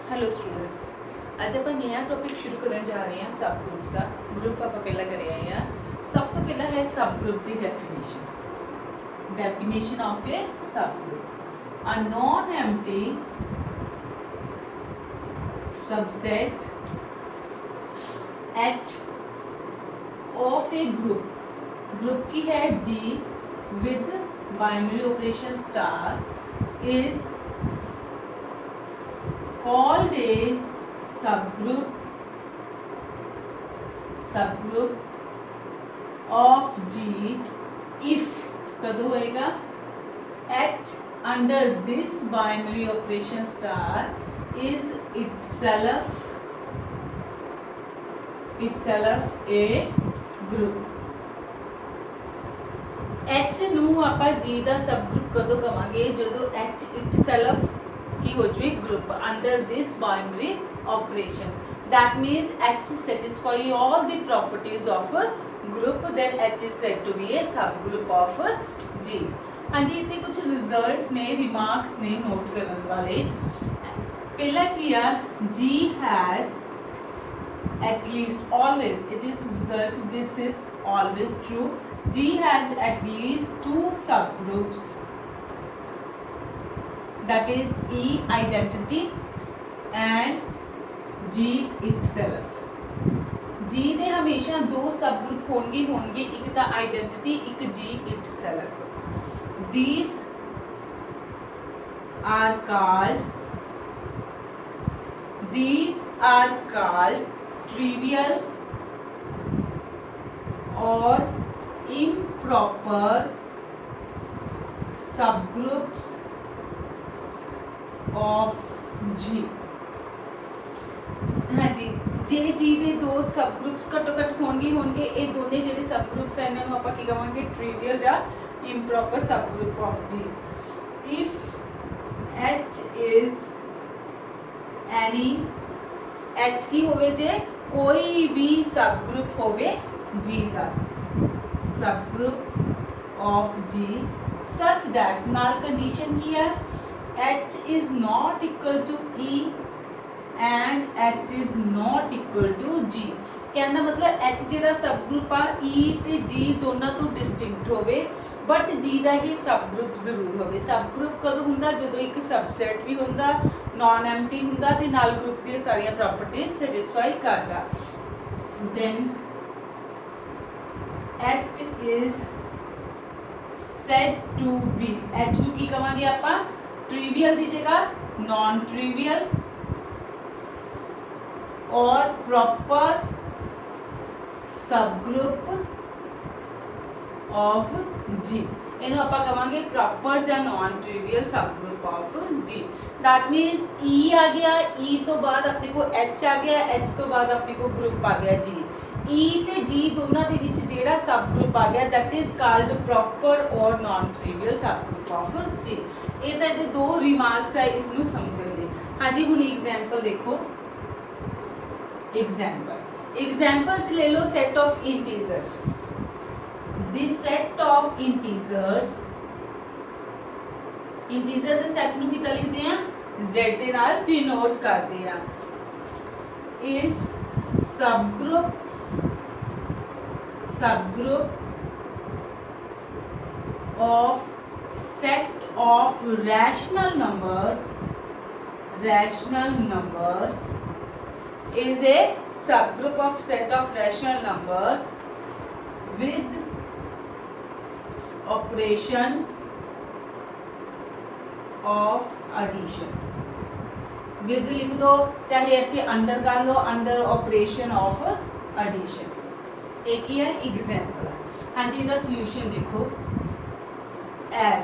Hello students, अज आप नया topic शुरू करने जा रहे हैं सब ग्रुप्स का। ग्रुप आप पहला कर आए हैं। सब तो पहला है सब ग्रुप की डेफिनेशन ऑफ ए सब group. A non empty subset H of a group की है G with binary operation star is called a subgroup of G if कदों होएगा H under this binary operation star is itself a group। H ਨੂੰ ਆਪਾਂ G ਦਾ subgroup कदों कवांगे ਜਦੋਂ H itself की हो जाए group under this binary operation. That means H satisfy all the properties of a group, then H is said to be a subgroup of G। हाँ जी, इतने कुछ रिजल्ट्स ने रिमार्क्स ने नोट करने वाले। पहला किया G has at least always, it is result, this is always true, G has at least two subgroups, that is E identity and G itself। G दे हमेशा दो सब ग्रुप होंगे एक तो आइडेंटिटी एक G itself। These are called trivial or improper subgroups of G. हाँ जी, जे जी दे दो सब ग्रुप्स घट्टो घट होंगे ये दोनों जो सब ग्रुप्स है इन्होंने आप की कहेंगे ट्रिवियल या improper subgroup of G. If H is any H की होवे जे कोई भी सब ग्रुप होवे जी का subgroup of G such that नाल कंडीशन की है H is not equal to E and H is not equal to G। कहना मतलब H जेड़ा सब ग्रुप आ E ते G दोनों तो डिस्टिंक्ट होवे बट G दा ही सब ग्रुप जरूर होवे। सब ग्रुप कदों हुंदा जदों एक सबसेट भी हुंदा, नॉन एम्प्टी हुंदा ते नाल ग्रुप दी सारी प्रॉपर्टीज सैटिस्फाई करदा। Then H is said to be, H ਨੂੰ ਕੀ ਕਵਾਂਗੇ ਆਪਾਂ ट्रिवियल की जगह नॉन ट्रिवियल और प्रॉपर सबग्रुप ऑफ जी। इन्हों आप कहेंगे प्रॉपर या non trivial subgroup of G. That means E आ गया, E तो बाद अपने को H आ गया, H तो बाद अपने को ग्रुप आ गया जी। E ते G दोनों के विच जेड़ा सबग्रुप आ गया दैट इज कॉल्ड प्रॉपर और नॉन ट्रिवियल सबग्रुप ऑफ जी। ये तो दो रिमार्क्स है इसनू समझने दे। हाँ जी, हुण एग्जाम्पल देखो। एग्जाम्पल ले लो set of integer. This set of integers they set नू कितना लिखते हैं Z दे नाल डिनोट करते हैं। इस subgroup of set of rational numbers is a subgroup of set of rational numbers with operation of addition। with लिख दो चाहे इतने अंडर कर लो, अंडर ऑपरेशन ऑफ एडिशन। एक ही है एग्जाम्पल। हाँ जी, इसका सोल्यूशन देखो। एज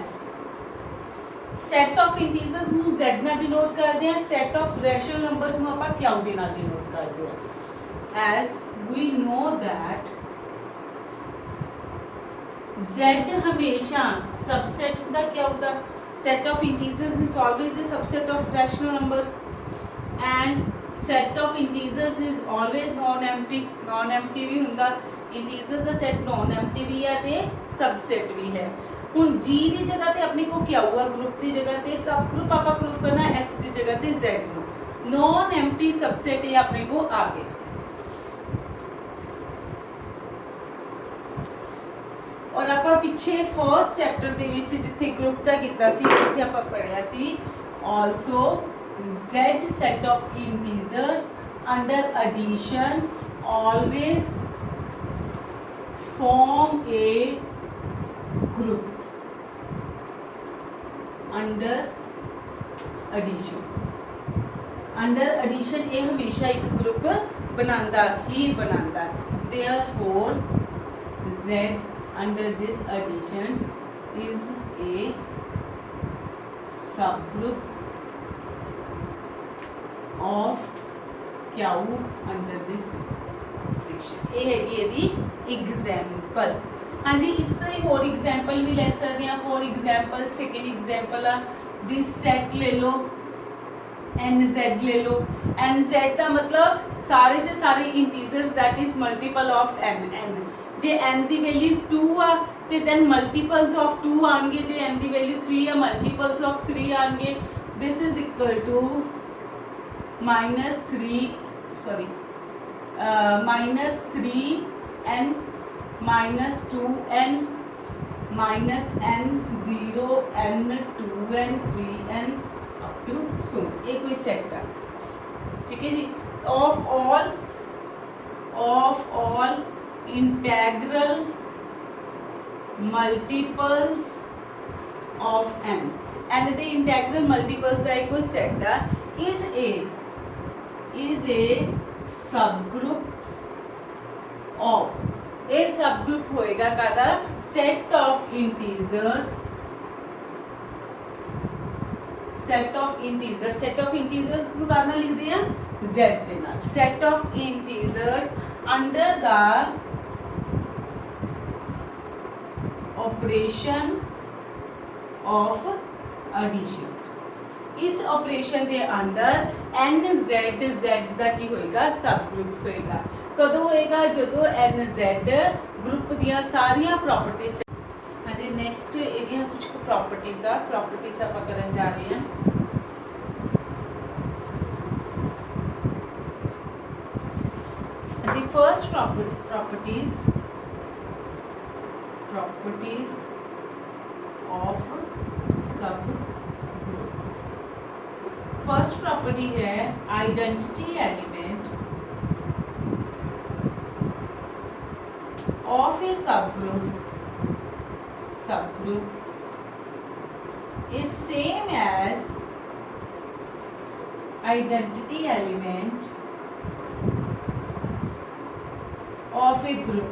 सेट ऑफ इंटीजर्स ਨੂੰ Z ਨਾਲ डिनोट करते हैं, सेट ऑफ रैशनल नंबर्स ਨੂੰ ਆਪਾਂ Q ਦੇ ਨਾਲ डिनोट करते हैं। as we know that Z हमेशा सबसेट ਦਾ क्या होता set of integers is always a subset of rational numbers and set of integers is always non empty भी ਹੁੰਦਾ इंटीजर ਦਾ सेट नॉन एम्प्टी भी है ते सबसेट भी है। ਹੁਣ G ਦੀ जगह ਤੇ ਆਪਣੇ को क्या हुआ ग्रुप की जगह ते सब ग्रुप आपा प्रूफ करना H की जगह ते Z ਨੂੰ। नॉन एम्प्टी सबसेट ये अपने को आ गया। और ਆਪਾਂ ਪਿੱਛੇ ਫਰਸਟ ਚੈਪਟਰ ਦੇ ਵਿੱਚ ਜਿੱਥੇ ਗਰੁੱਪ ਦਾ ਕੀਤਾ ਸੀ ਉੱਥੇ ਆਪਾਂ ਪੜ੍ਹਿਆ ਸੀ also z set of integers under addition always form a group under addition ਇਹ ਹਮੇਸ਼ਾ ਇੱਕ ਗਰੁੱਪ ਬਣਾਉਂਦਾ ਹੀ ਬਣਾਉਂਦਾ। therefore z under this addition is a subgroup of Q under this addition। ਇਹ ਹੈਗੀ ਇਹਦੀ एग्जाम्पल। हाँ जी, इस तरह होर एग्जाम्पल भी ले सकते हैं। फॉर एग्जाम्पल सेकेंड एग्जाम्पल आ दिस सैट ले लो, NZ ले लो। NZ का मतलब सारे के सारे integers that is multiple of n। जे n की वैल्यू 2 आ ते दैन मल्टीपल्स ऑफ 2 आएंगे। जे n की वैल्यू 3 आ मल्टीपल्स ऑफ 3 आएंगे। This is equal to -3n -2n -n 0 n 2n 3n up to so ये कोई सेट है। ठीक है जी। Of all integral multiples of n दे इंटेग्रल मल्टीपल्स का कोई सेट है is a subgroup of A subgroup होएगा कादा सेट ऑफ इंटीजर्स ਨੂੰ ਕਰਨਾ ਲਿਖਦੇ ਆ z ਦੇ ਨਾਲ। Set of integers under the operation of addition. इस ऑपरेशन के अंडर NZ का की होएगा सबग्रुप होएगा। कदों होएगा जदों NZ ग्रुप दियां सारियां प्रॉपर्टीज। हाँ जी, नैक्सट ये कुछ प्रॉपर्टीज आप करन जा रहे हैं। हाँ जी, फर्स्ट प्रॉपर्टीज ऑफ सब ग्रुप। फर्स्ट प्रॉपर्टी है identity element of a subgroup is same as identity element of a group।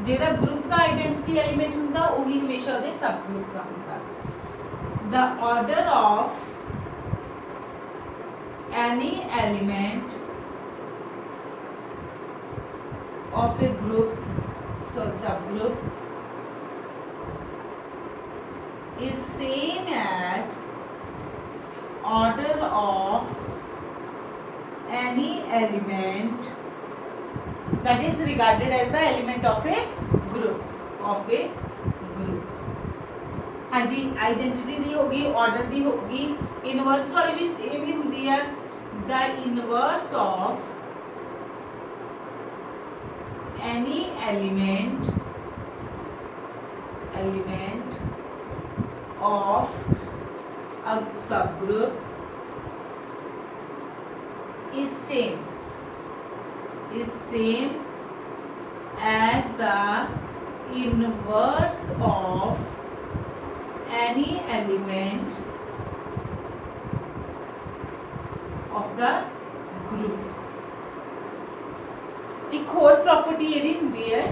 जेड़ा ग्रुप का आइडेंटिटी एलिमेंट हुंदा वही हमेशा उहदे सबग्रुप का हुंदा। the order of any element of a group, so subgroup is same as order of any element that is regarded as the element of a group। हाँ जी, identity दी होगी, order दी होगी, inverse वाली भी सेम ही होंगी है। The inverse of any element of a subgroup is same as the inverse of any element of the group। एक और property ये होती है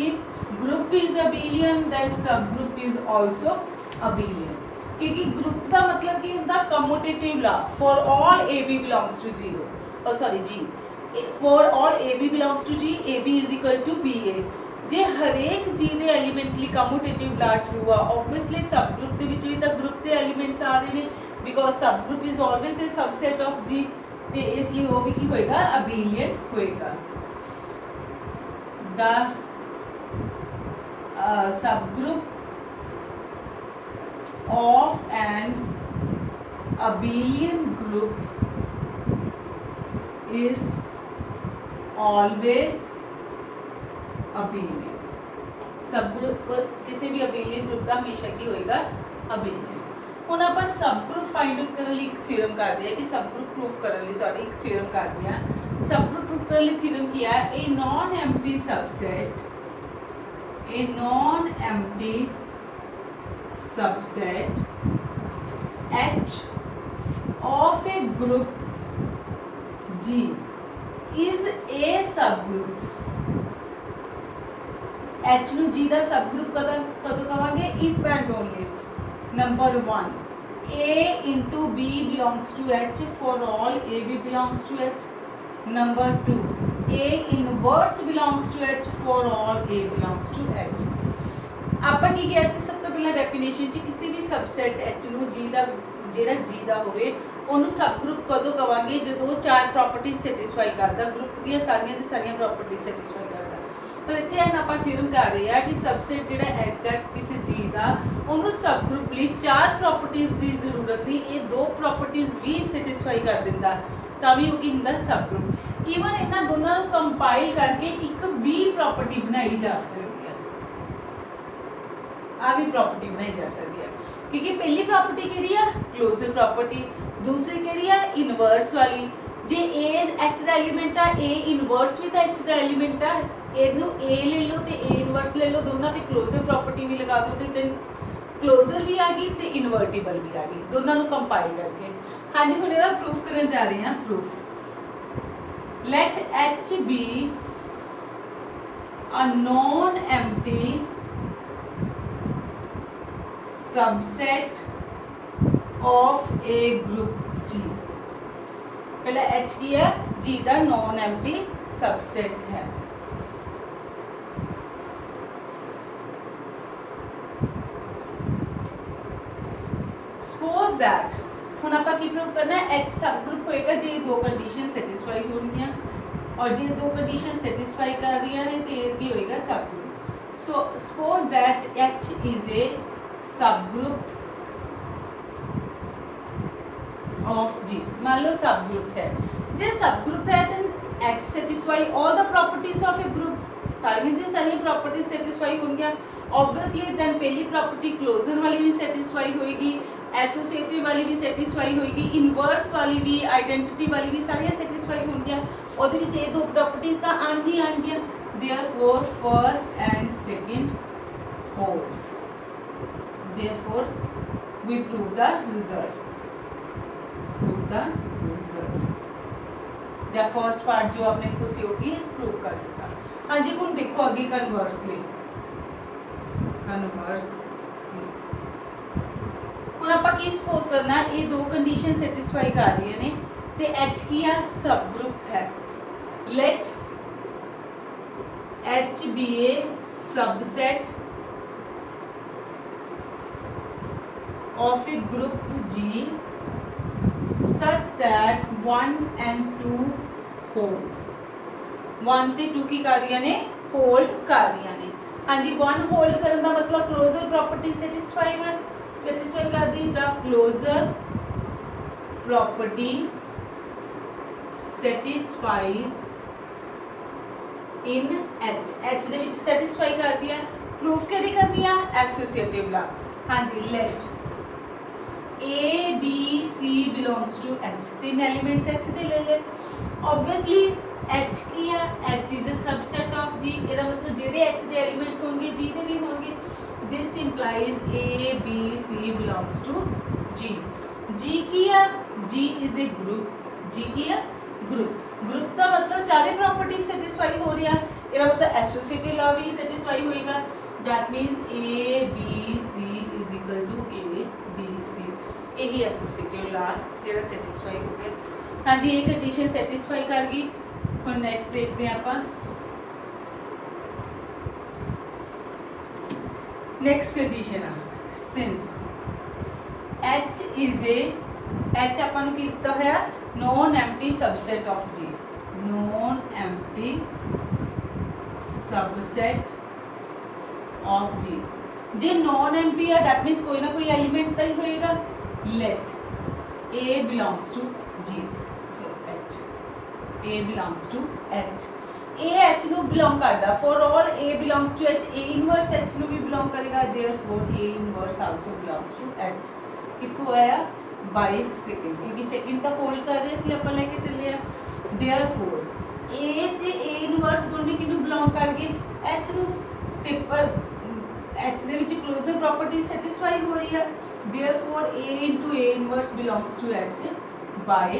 if group is abelian then sub group is also abelian. क्योंकि group का मतलब की होता commutative law for all A B belongs to G for all A B belongs to G A B is equal to B A. जे हरेक G के element लिए commutative law true आ ऑब्वियसली सब ग्रुप के विच भी तो group के एलीमेंट्स आ रहे हैं because sub group is always a subset of G. तो इसलिए वो भी की होएगा अबेलियन होएगा। The subgroup of an abelian group is always abelian। Sub group किसी भी abelian ग्रुप का हमेशा की होएगा abelian। ਹੁਣ ਆਪਾਂ सब ग्रुप फाइंड आउट करने ਲਈ एक थ्योरम कर दिया कि सब ग्रुप प्रूफ करने ਲਈ सॉरी एक थ्योरम कर दिया। सब ग्रुप प्रूफ करने ਲਈ थ्योरम किया है a non empty subset H of a group G is a subgroup। H ਨੂੰ G ਦਾ सबग्रुप कदों कहांगे if and only if number 1 A into B belongs to H for all AB belongs to H। Number 2 A inverse belongs to H for all A belongs to H। ਆਪਾਂ ਕੀ ਕਿਹਾ ਸੀ ਸਭ ਤੋਂ ਪਹਿਲਾਂ definition 'ਚ ਕਿਸੇ ਵੀ subset H ਨੂੰ G ਦਾ ਜਿਹੜਾ G ਦਾ ਹੋਵੇ ਉਹਨੂੰ ਸਬ ਗਰੁੱਪ ਕਦੋਂ ਕਵਾਂਗੇ ਜਦੋਂ ਚਾਰ ਪ੍ਰੋਪਰਟੀ ਸੈਟੀਸਫਾਈ ਕਰਦਾ ਗਰੁੱਪ ਦੀਆਂ ਸਾਰੀਆਂ ਪ੍ਰੋਪਰਟੀ ਸੈਟੀਸਫਾਈ ਕਰਦਾ। ਪਰ ਇੱਥੇ ਆਪਾਂ ਥਿਊਰਮ ਕਰ ਰਹੇ ਆ ਕਿ ਸਬਸੈਟ ਜਿਹੜਾ H ਹੈ ਕਿਸੇ G ਦਾ ਉਹਨੂੰ ਸਬ ਗਰੁੱਪ ਲਈ ਚਾਰ ਪ੍ਰੋਪਰਟੀਆਂ ਦੀ ਜ਼ਰੂਰਤ ਨਹੀਂ, ਇਹ ਦੋ ਪ੍ਰੋਪਰਟੀਆਂ ਵੀ ਸੈਟੀਸਫਾਈ ਕਰ ਦਿੰਦਾ ਤਾਂ ਵੀ ਉਹ ਕੀ ਹੁੰਦਾ ਸਬ ਗਰੁੱਪ। ਈਵਨ ਇਹਨਾਂ ਦੋਨਾਂ ਨੂੰ ਕੰਪਾਈਲ ਕਰਕੇ ਇੱਕ ਵੀ ਪ੍ਰੋਪਰਟੀ ਬਣਾਈ ਜਾ ਸਕਦੀ ਹੈ, आ भी प्रॉपर्टी बनाई जा सकती है क्योंकि पहली प्रॉपर्टी केड़ी है क्लोजर प्रॉपर्टी, दूसरी केड़ी है इनवर्स वाली। जे ए एच का एलीमेंट है ए इनवर्स भी तो एच का एलीमेंट है, इनू ए ले लो तो ए इनवर्स ले लो, दोनों की क्लोजर प्रॉपर्टी भी लगा दो तो क्लोजर भी आ गई तो इनवर्टिबल भी आ गई, दोनों को कंपाइल करके। हाँ जी हम इसका प्रूफ करने जा रहे हैं। Proof late H be a non empty subset of a group G। पहले H की है G का नॉन एम्प्टी सबसेट है। सपोज दैट हम आप प्रूव करना है H सब ग्रुप होएगा जे दो कंडीशन सैटिस्फाई होंगी और जे दो कंडीशन सैटिस्फाई कर रही है तो ये भी होएगा subgroup. So suppose that H is a subgroup of G। मान लो सबग्रुप है, जे सबग्रुप है then H satisfy all the properties of a group, सारी प्रॉपर्टी सैटिस्फाई होंगी ऑब्वियसली। देन पहली प्रॉपर्टी क्लोजर वाली भी सैटिस्फाई होएगी, एसोसिएटिव वाली भी सैटिस्फाई होएगी, इनवर्स वाली भी, आइडेंटिटी वाली भी सारी सैटिस्फाई होंगी। और ये दो प्रॉपर्टीज का आनगियां therefore first and second holds, therefore we prove the result। या फर्स्ट पार्ट जो आपने खुशी होगी प्रूव कर देगा। हाँ जी हम देखो आगे कन्वर्सली हम आप सपोज करना ये दो कंडीशन सैटिस्फाई कर रही ने तो H की है सब ग्रुप है। Let H be a subset of a group G such that 1 and 2 holds। 1 ਤੇ 2 की कार्य ने होल्ड कर रही ने। हाँ जी 1 होल्ड करने का मतलब क्लोजर प्रॉपर्टी सैटिस्फाई कर दी। The closure property satisfies in H। H ਦੇ ਵਿੱਚ सैटिस्फाई कर दिया। प्रूफ केड़ी कर दिया एसोसिएटिव ला। हाँ जी let A B C belongs to H, तीन एलिमेंट्स H दे ले ले। ऑब्वियसली H की है H is a subset of G, ਇਹਦਾ मतलब ਜਿਹੜੇ H ਦੇ एलिमेंट्स होंगे G ਦੇ भी होंगे। This implies A B C belongs to G। G की है G is a group, G की है ग्रुप का मतलब चारे प्रॉपर्टी सैटिस्फाई हो रही है, ਇਹਦਾ मतलब एसोसिएटिव लॉ भी सैटिस्फाई होएगा। That means A B C is equal to A B C, यही एसोसिएटिव लॉ जेड़ा सैटिस्फाई हो गया। हाँ जी ये कंडीशन सैटिस्फाई कर गई। हम नेक्स्ट देखते हैं आप नेक्स्ट कंडीशन है since H is a H अपन कितना है non empty subset of G, non empty subset of G। जे नॉन एम्प्टी है दैट मीन्स कोई ना कोई एलिमेंट तो ही होएगा। Let A belongs to G, so H, A belongs to H, A H ਨੂੰ belong ਕਰਦਾ, for all A belongs to H, A inverse H ਨੂੰ ਵੀ belong ਕਰੇਗਾ, therefore A inverse also belongs to H। ਕਿੱਥੋਂ ਆਇਆ? by second, क्योंकि second का fold कर रहे ਸੀ ਆਪਾਂ ਲੈ ਕੇ ਚੱਲੇ ਆ, therefore A ਤੇ A inverse ਦੋਨੇ ਕਿਹਨੂੰ belong ਕਰ ਗਏ? H ਨੂੰ, ਤੇ ਪਰ H ਦੇ ਵਿੱਚ closure property satisfy ਹੋ ਰਹੀ ਹੈ, therefore A into A inverse belongs to H by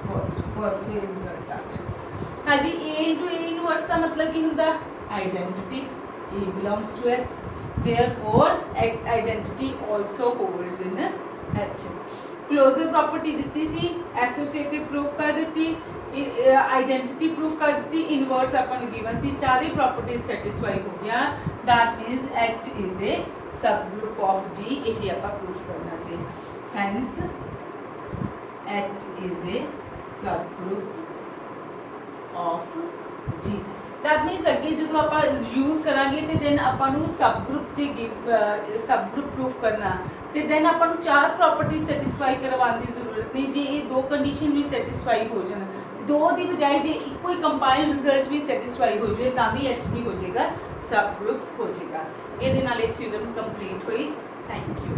first way result आ गया। हाँ जी, A into A inverse का मतलब की होता identity, A belongs to H, therefore identity also holds in H। Closure property दी सी, एसोसिएटिव प्रूफ कर दी, आइडेंटिटी प्रूफ कर दी, इनवर्स अपन गिवन सी, चारे प्रॉपर्टीज सैटिस्फाई हो गया, दैट मीन्स H इज ए सब ग्रुप ऑफ G, यही आप प्रूफ करना से, हैंस H इज ए सब group of G। That means अगे जो आप यूज करांगे तो देन अपन सब ग्रुप सब ग्रुप प्रूफ करना, तो देन अपन चार प्रॉपर्टी सैटिस्फाई करवाने की जरूरत नहीं, जे ये दो कंडीशन भी सैटिस्फाई हो जाए, दो की बजाय जे एक कोई कंपाइल रिजल्ट भी सैटिस्फाई हो जाए तो भी H भी हो जाएगा, सब ग्रुप हो जाएगा। ये थ्योरम कंप्लीट हुई। Thank you.